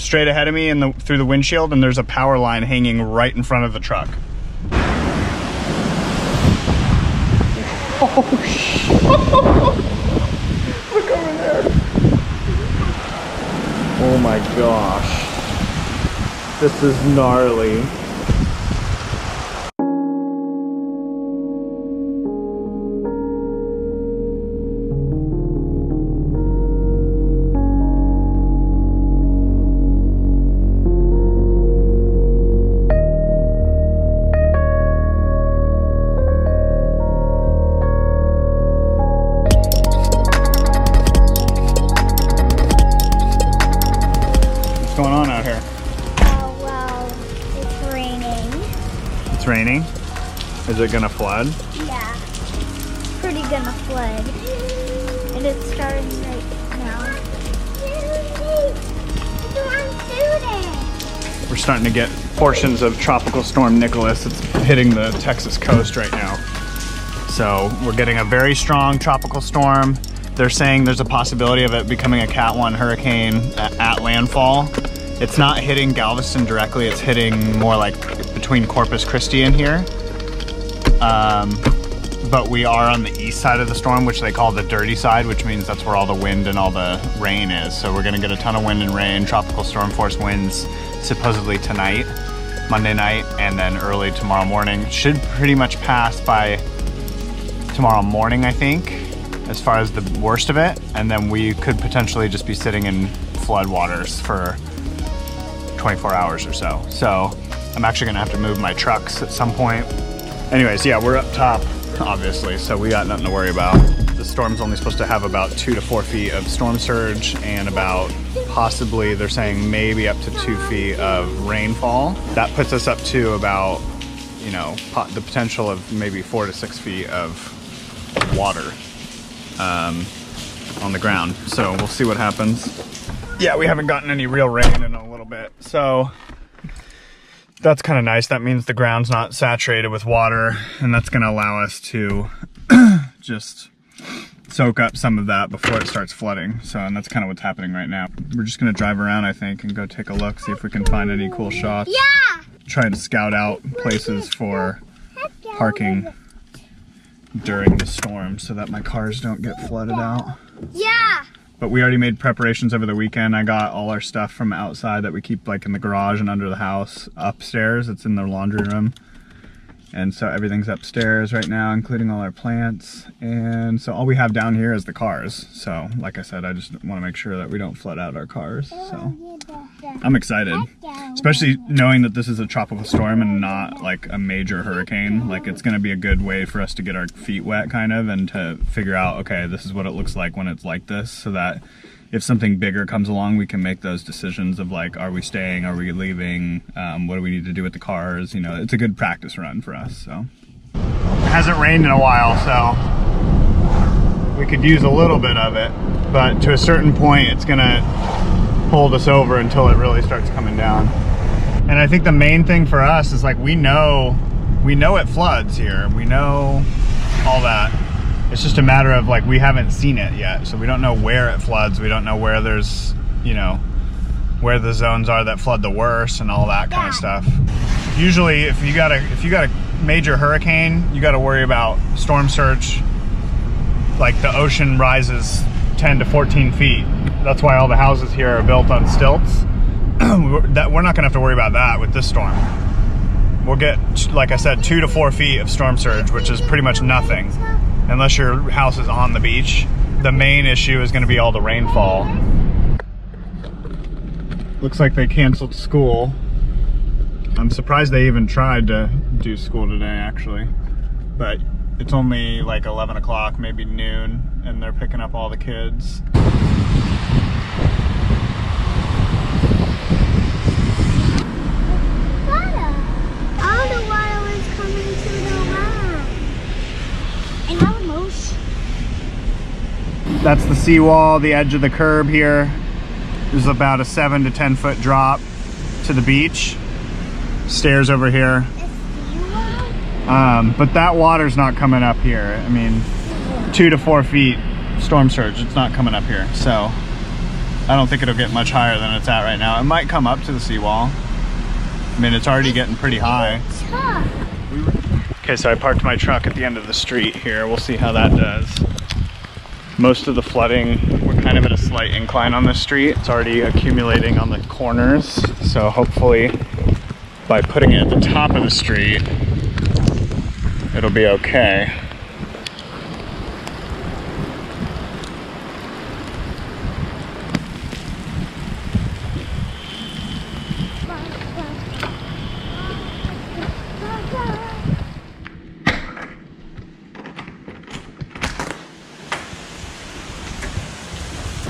straight ahead of me through the windshield, and there's a power line hanging right in front of the truck. Oh, shit. Look over there. Oh my gosh. This is gnarly. Raining? Is it gonna flood? Yeah, pretty gonna flood. And it's starting right now. We're starting to get portions of Tropical Storm Nicholas. It's hitting the Texas coast right now. So we're getting a very strong tropical storm. They're saying there's a possibility of it becoming a Cat 1 hurricane at landfall. It's not hitting Galveston directly, it's hitting more like between Corpus Christi and here. But we are on the east side of the storm, which they call the dirty side, which means that's where all the wind and all the rain is. So we're gonna get a ton of wind and rain, tropical storm force winds supposedly tonight, Monday night, and then early tomorrow morning. Should pretty much pass by tomorrow morning, I think, as far as the worst of it. And then we could potentially just be sitting in flood waters for 24 hours or so. So I'm actually gonna have to move my trucks at some point. Anyways, yeah, we're up top, obviously, so we got nothing to worry about. The storm's only supposed to have about 2 to 4 feet of storm surge and about, possibly, they're saying maybe up to 2 feet of rainfall. That puts us up to about, you know, the potential of maybe 4 to 6 feet of water on the ground. So we'll see what happens. Yeah, we haven't gotten any real rain in a little bit, so that's kind of nice. That means the ground's not saturated with water, and that's gonna allow us to just soak up some of that before it starts flooding. So, and that's kind of what's happening right now. We're just gonna drive around, I think, and go take a look, see if we can find any cool shots. Yeah! Try to scout out places for parking during the storm so that my cars don't get flooded out. Yeah! But we already made preparations over the weekend. I got all our stuff from outside that we keep like in the garage and under the house upstairs. It's in the laundry room. And so everything's upstairs right now, including all our plants. And so all we have down here is the cars. So like I said, I just want to make sure that we don't flood out our cars. So I'm excited, especially knowing that this is a tropical storm and not like a major hurricane. Like it's gonna be a good way for us to get our feet wet kind of, and to figure out, okay, this is what it looks like when it's like this, so that if something bigger comes along, we can make those decisions of like, are we staying, are we leaving, what do we need to do with the cars? You know, it's a good practice run for us. So it hasn't rained in a while, so we could use a little bit of it, but to a certain point it's gonna hold us over until it really starts coming down. And I think the main thing for us is like, we know it floods here, we know all that. It's just a matter of like, we haven't seen it yet, so we don't know where it floods. We don't know where there's, you know, where the zones are that flood the worst and all that kind of stuff. Usually if you got a major hurricane, you got to worry about storm surge. Like the ocean rises 10 to 14 feet. That's why all the houses here are built on stilts. We're not gonna have to worry about that with this storm. We'll get, like I said, 2 to 4 feet of storm surge, which is pretty much nothing, unless your house is on the beach. The main issue is gonna be all the rainfall. Looks like they canceled school. I'm surprised they even tried to do school today, actually. But it's only like 11 o'clock, maybe noon, and they're picking up all the kids. All the water is coming to the land. And almost. That's the seawall, the edge of the curb here. There's about a 7 to 10 foot drop to the beach. Stairs over here. But that water's not coming up here. I mean, 2 to 4 feet storm surge, it's not coming up here. So I don't think it'll get much higher than it's at right now. It might come up to the seawall. I mean, it's already getting pretty high. Okay, so I parked my truck at the end of the street here. We'll see how that does. Most of the flooding, we're kind of at a slight incline on this street. It's already accumulating on the corners. So hopefully by putting it at the top of the street, it'll be okay.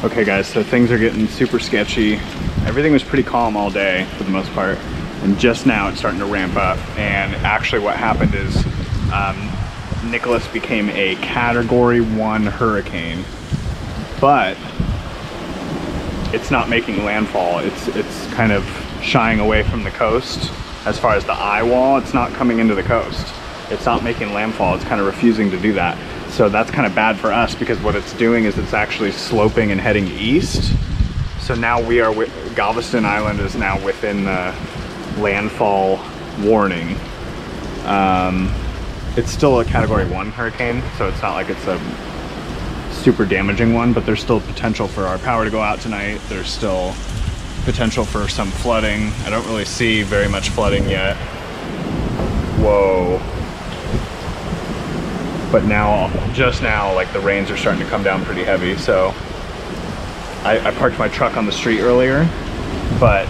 Okay guys, so things are getting super sketchy. Everything was pretty calm all day for the most part, and just now it's starting to ramp up. And actually what happened is Nicholas became a Category 1 hurricane, but it's not making landfall. It's kind of shying away from the coast. As far as the eye wall, it's not coming into the coast. It's not making landfall. It's kind of refusing to do that. So that's kind of bad for us, because what it's doing is it's actually sloping and heading east. So now we are Galveston Island is now within the landfall warning. It's still a Category 1 hurricane, so it's not like it's a super damaging one, but there's still potential for our power to go out tonight. There's still potential for some flooding. I don't really see very much flooding yet. Whoa. But now, just now, like the rains are starting to come down pretty heavy. So I parked my truck on the street earlier, but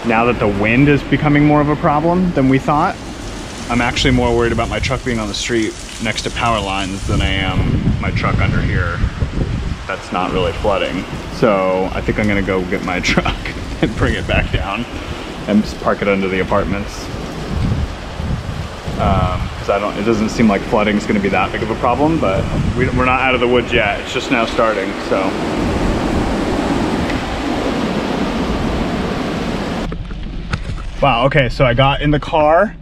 now that the wind is becoming more of a problem than we thought, I'm actually more worried about my truck being on the street next to power lines than I am my truck under here. That's not really flooding. So I think I'm gonna go get my truck and bring it back down and just park it under the apartments. Because it doesn't seem like flooding is going to be that big of a problem, but we're not out of the woods yet. It's just now starting, so. Wow, okay, so I got in the car,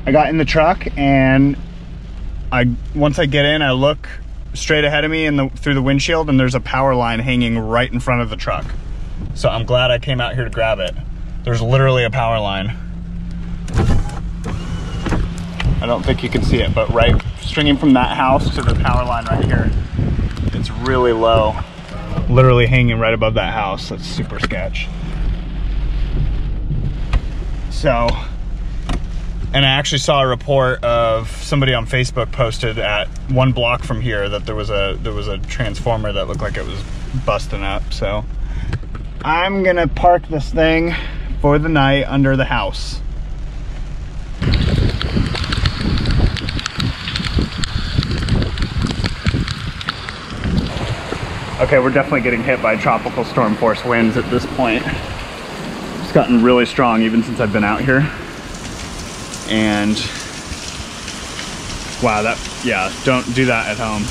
I got in the truck, and once I get in, I look straight ahead of me through the windshield, and there's a power line hanging right in front of the truck. So I'm glad I came out here to grab it. There's literally a power line. I don't think you can see it, but right stringing from that house to the power line right here, it's really low. Literally hanging right above that house. That's super sketch. So, and I actually saw a report of somebody on Facebook posted at 1 block from here that there was a transformer that looked like it was busting up. So I'm gonna park this thing for the night under the house. Okay, we're definitely getting hit by tropical storm force winds at this point. It's gotten really strong even since I've been out here. And wow, don't do that at home.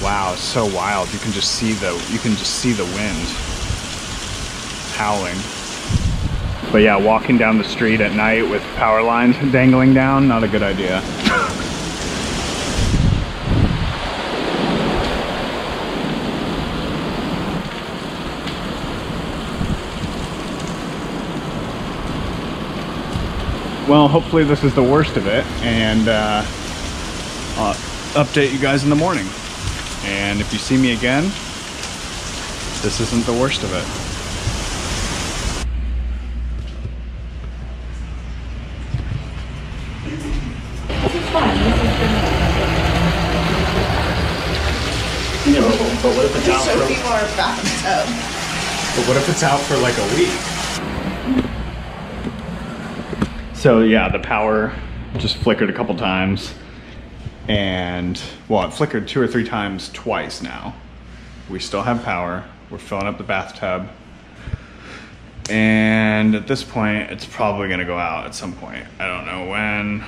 Wow, it's so wild. You can just see the wind howling. But yeah, walking down the street at night with power lines dangling down, not a good idea. Well, hopefully this is the worst of it, and I'll update you guys in the morning. And if you see me again, this isn't the worst of it. This is fun. Yeah, but what if it's out for people are bathtub. But what if it's out for like a week? So yeah, the power just flickered a couple times, and well, it flickered 2 or 3 times twice now. We still have power. We're filling up the bathtub, and at this point, it's probably gonna go out at some point. I don't know when,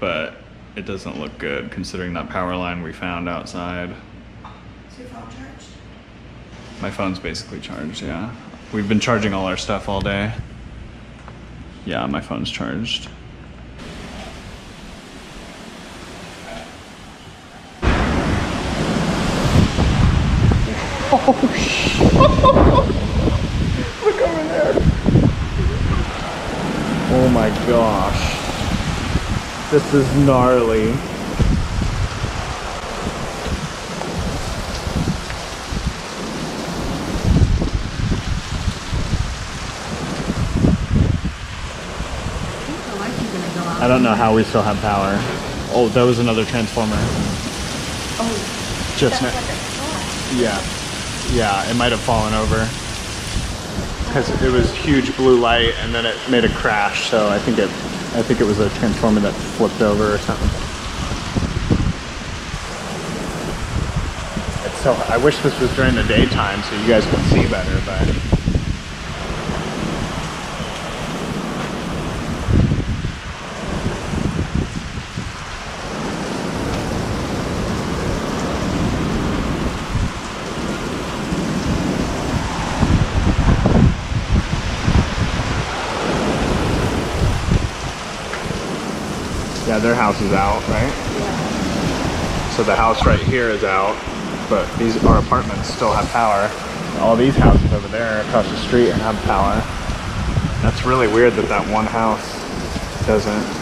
but it doesn't look good considering that power line we found outside. Is your phone charged? My phone's basically charged, yeah. We've been charging all our stuff all day. Yeah, my phone's charged. Oh, shit. Look over there. Oh my gosh. This is gnarly. I don't know how we still have power. Oh, that was another transformer. Oh, just now. Yeah, yeah, it might have fallen over because it was huge blue light, and then it made a crash. So I think it was a transformer that flipped over or something. It's so. I wish this was during the daytime so you guys could see better, but. Yeah, their house is out, right? Yeah. So the house right here is out, but our apartments still have power. All these houses over there across the street have power. That's really weird that that one house doesn't.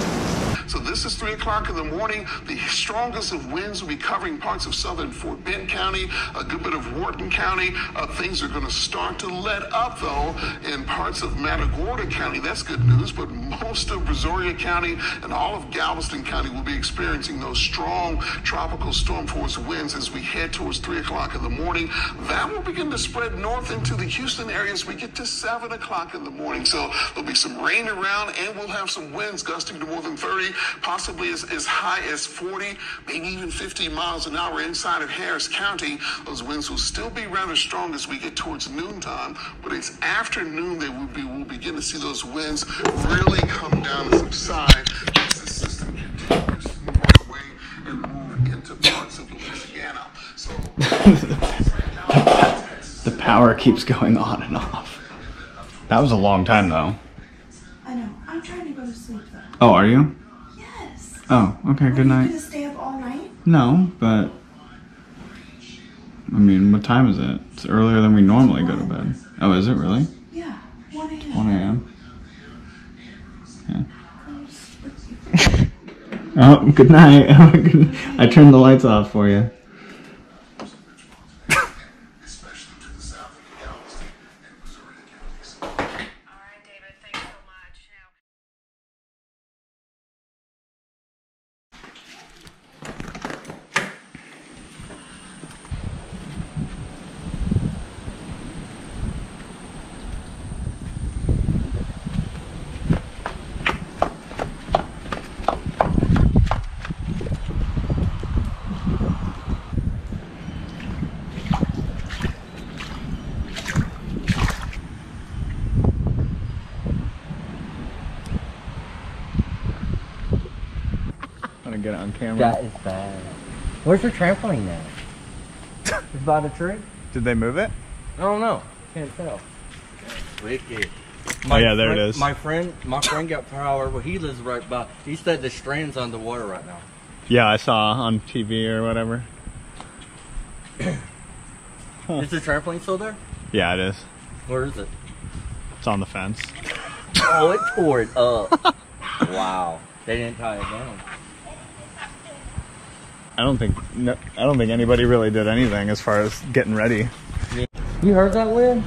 So this is 3 o'clock in the morning. The strongest of winds will be covering parts of southern Fort Bend County, a good bit of Wharton County. Things are going to start to let up, though, in parts of Matagorda County. That's good news, but most of Brazoria County and all of Galveston County will be experiencing those strong tropical storm force winds as we head towards 3 o'clock in the morning. That will begin to spread north into the Houston area as we get to 7 o'clock in the morning. So there'll be some rain around, and we'll have some winds gusting to more than 30. Possibly as high as 40, maybe even 50 miles an hour inside of Harris County. Those winds will still be rather strong as we get towards noontime, but it's afternoon that we'll begin to see those winds really come down and subside as the system continues to move our way and move into parts of Louisiana. So the power keeps going on and off. That was a long time though. I know. I'm trying to go to sleep though. Oh, are you? Yes. Oh, okay, good night. Are you gonna stay up all night? No, but I mean, what time is it? It's earlier than we normally go to bed. Oh, is it really? Yeah, 1 a.m. 1 a.m. Yeah. Oh, good night. I turned the lights off for you. Get it on camera. That is bad. Where's your trampoline now? It's by the tree? Did they move it? I don't know. Can't tell. Wicked. Oh yeah, there it is. My friend got power, but he lives right by. He said the strand's underwater right now. Yeah, I saw on TV or whatever. Is the trampoline still there? Yeah, it is. Where is it? It's on the fence. Oh, it tore it up. Wow. They didn't tie it down. I don't think anybody really did anything as far as getting ready. You heard that wind?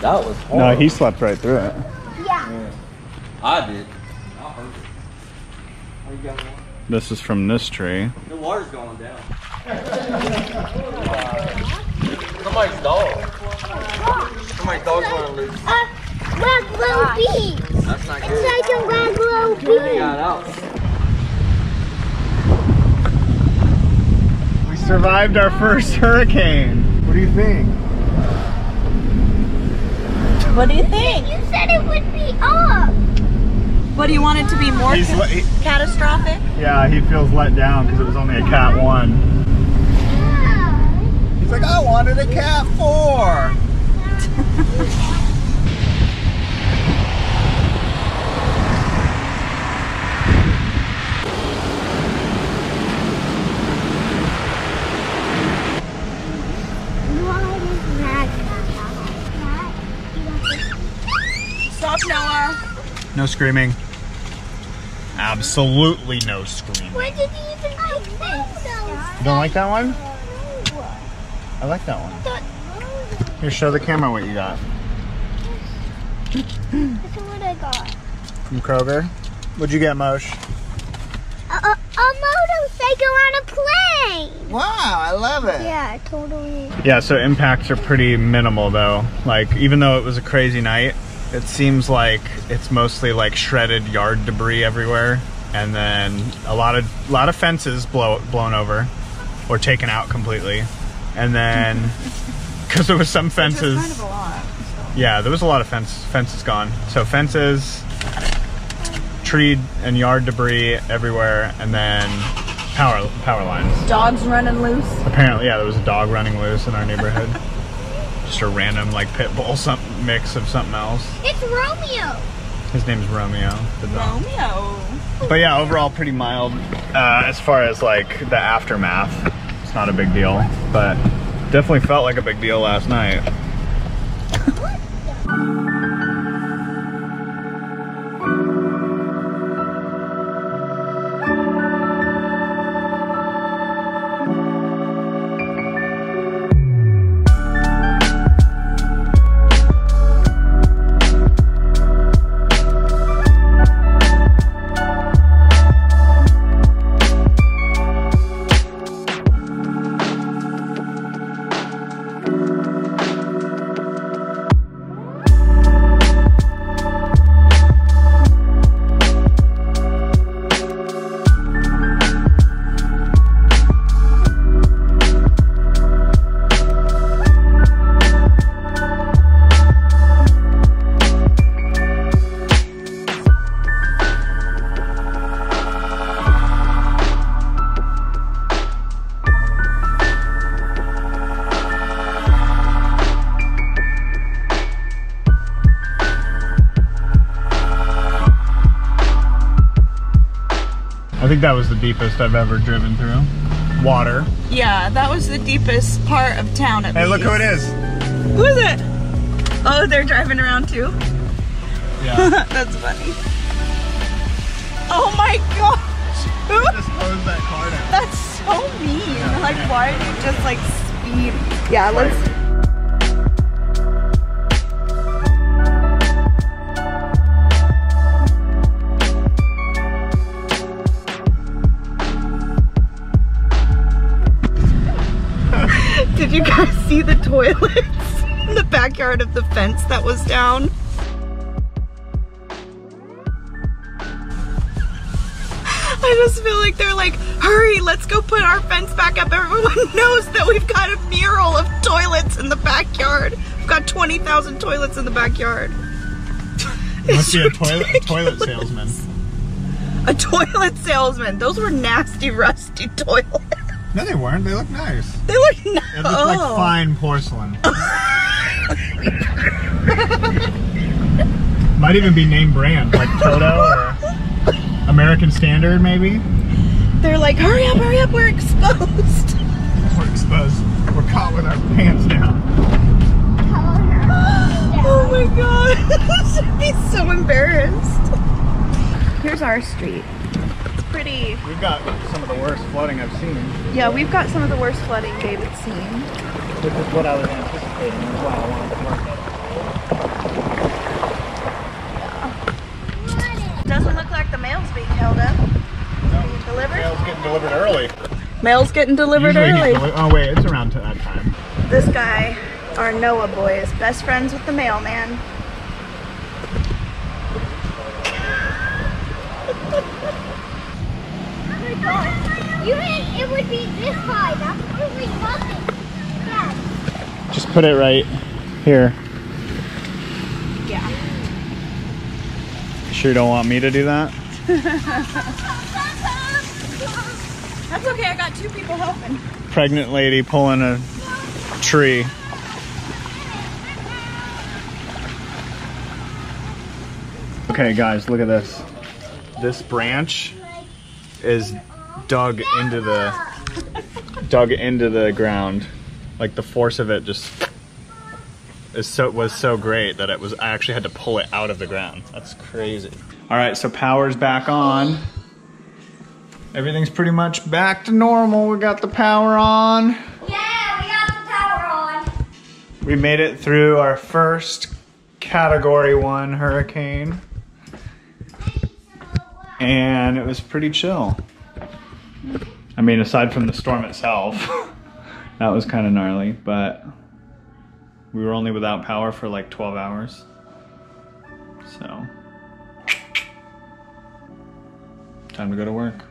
That was horrible. No, he slept right through it. Yeah. I did. I heard it. How you got one? This is from this tree. The water's going down. Somebody's dog. Somebody's dog's going to lose. Black little bees. That's not good. It's like a black little They bee. got out. We survived our first hurricane. What do you think? What do you think? You said it would be up. What do you want it to be more catastrophic? Yeah, he feels let down because it was only a Cat 1. Yeah. He's like, I wanted a Cat 4. What is that? No screaming. Absolutely no screaming. Where did you even like this? You don't like that one? I like that one. Here, show the camera what you got. This is what I got. From Kroger. What'd you get, Mosh? A motorcycle on a plane. Wow, I love it. Yeah, totally. Yeah, so impacts are pretty minimal though. Like, even though it was a crazy night, it seems like it's mostly like shredded yard debris everywhere, and then a lot of fences blown over or taken out completely, and then because there was some fences. Which is kind of a lot. Yeah, there was a lot of fences gone. So fences, tree and yard debris everywhere, and then power lines. Dogs running loose. Apparently, yeah, there was a dog running loose in our neighborhood. Just a random like pit bull mix of something else. It's Romeo. His name's Romeo. The dog. Romeo. But yeah, overall pretty mild as far as like the aftermath. It's not a big deal, but definitely felt like a big deal last night. I think that was the deepest I've ever driven through. Water. Yeah, that was the deepest part of town at Hey, least. look who it is. Who is it? Oh, they're driving around too? Yeah. That's funny. Oh my gosh. Who? Just close that car down. That's so mean. Yeah. Like, why did you just like speed? Yeah, let's. Did you guys see the toilets in the backyard of the fence that was down? I just feel like they're like, hurry, let's go put our fence back up. Everyone knows that we've got a mural of toilets in the backyard. We've got 20,000 toilets in the backyard. Must be a toilet salesman. A toilet salesman. Those were nasty, rusty toilets. No, they weren't. They look nice. They look nice. It looked like fine porcelain. Might even be name brand, like Toto or American Standard, maybe. They're like, hurry up, we're exposed. We're exposed. We're caught with our pants down. Oh my god. I'd be so embarrassed. Here's our street. It's pretty. We've got some of the worst flooding I've seen. Yeah, we've got some of the worst flooding David's seen. Which is what I was anticipating. That's why I wanted to work it. Doesn't look like the mail's being held up. Being delivered? Mail's getting delivered early. Mail's getting delivered early. Oh wait, it's around to that time. This guy, our Noah boy, is best friends with the mailman. You meant it would be this high. That's really nothing. Yeah. Just put it right here. Yeah. You sure you don't want me to do that? That's okay, I got 2 people helping. Pregnant lady pulling a tree. Okay guys, look at this. This branch is dug into the ground. Like the force of it just was so great that I actually had to pull it out of the ground. That's crazy. All right, so power's back on. Everything's pretty much back to normal. We got the power on. Yeah, we got the power on. We made it through our first Category 1 hurricane. And it was pretty chill. I mean, aside from the storm itself, that was kind of gnarly, but we were only without power for like 12 hours. So, time to go to work.